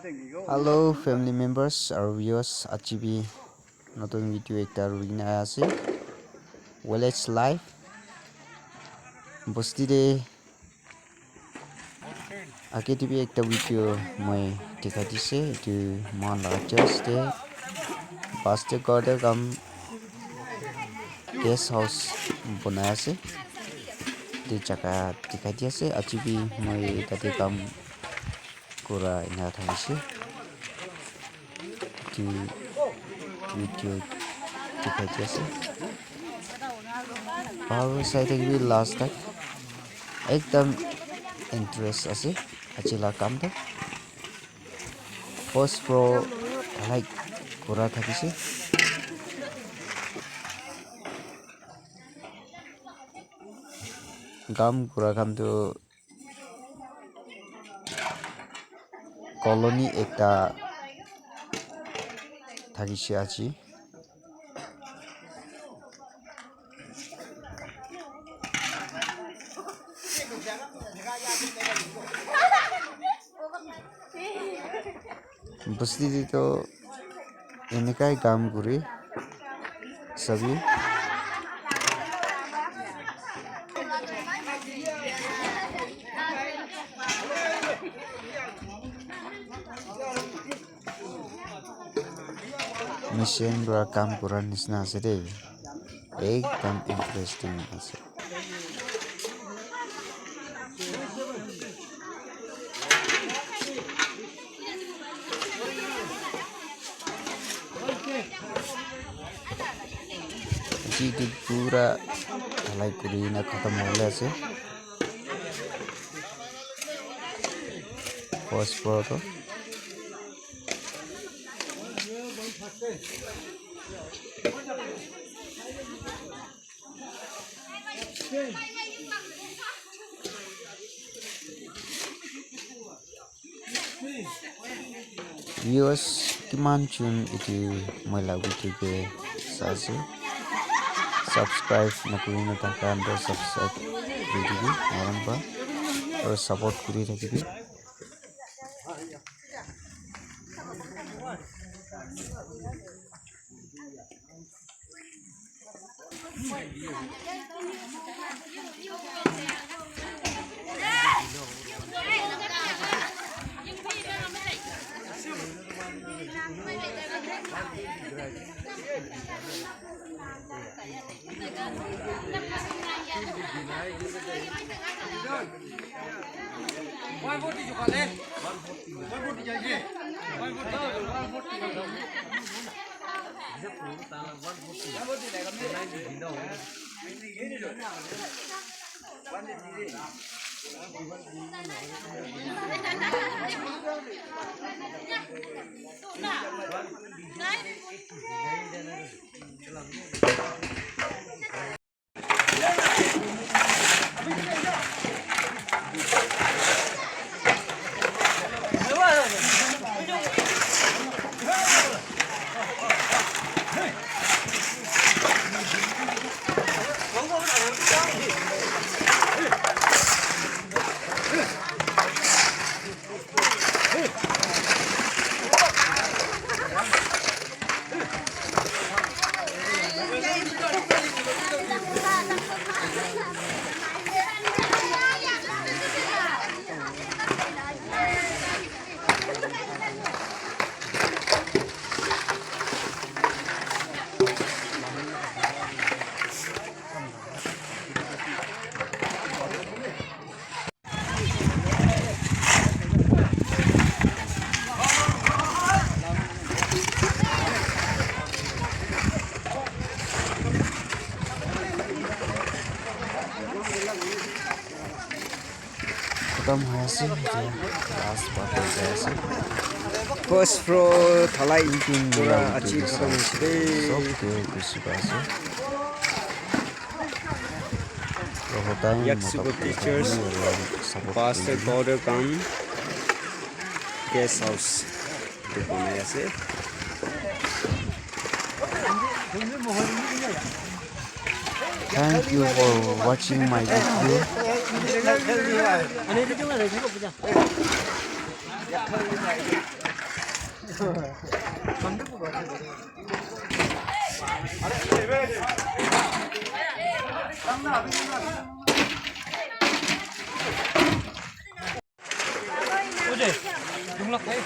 Hello family members or viewers achibi notun video ekta ruina ase village life bosti de ake tv ekta video moi dikhai dise etu mon la church de pastor god kam guest house banai ase de jaka dikhai di ase achibi moi tate kam kura ina thangise tu video dikhai di ase aru side ek bi last tak ekdam interest ase achila kam ta first pro like kura thakise gam kura kam tu colony ekta thakise achi बस्ती दी तो इनका ही काम करे सभी mission द्वारा काम करा निस्ना से दे एकदम इंटरेस्टिंग है जी पूरा ढलाई करी ना खत्म हो गया से फर्स्ट फ्लोर तो viewers kiman chun itu mala video ke sase subscribe na kuri na takan do subscribe video maram ba aur support kuri rakhibi खत्म होइसे लास्ट पार्ट होइसे फर्स्ट फ्लोर थलाई पूरा अच्छी खत्म होइसे सब के खुशी पासे तो होता है याक्सुको टीचर्स पास्टर बॉर्डर काम गेस्ट हाउस तो बनाया से Thank you for watching my video. 어제 용락 해.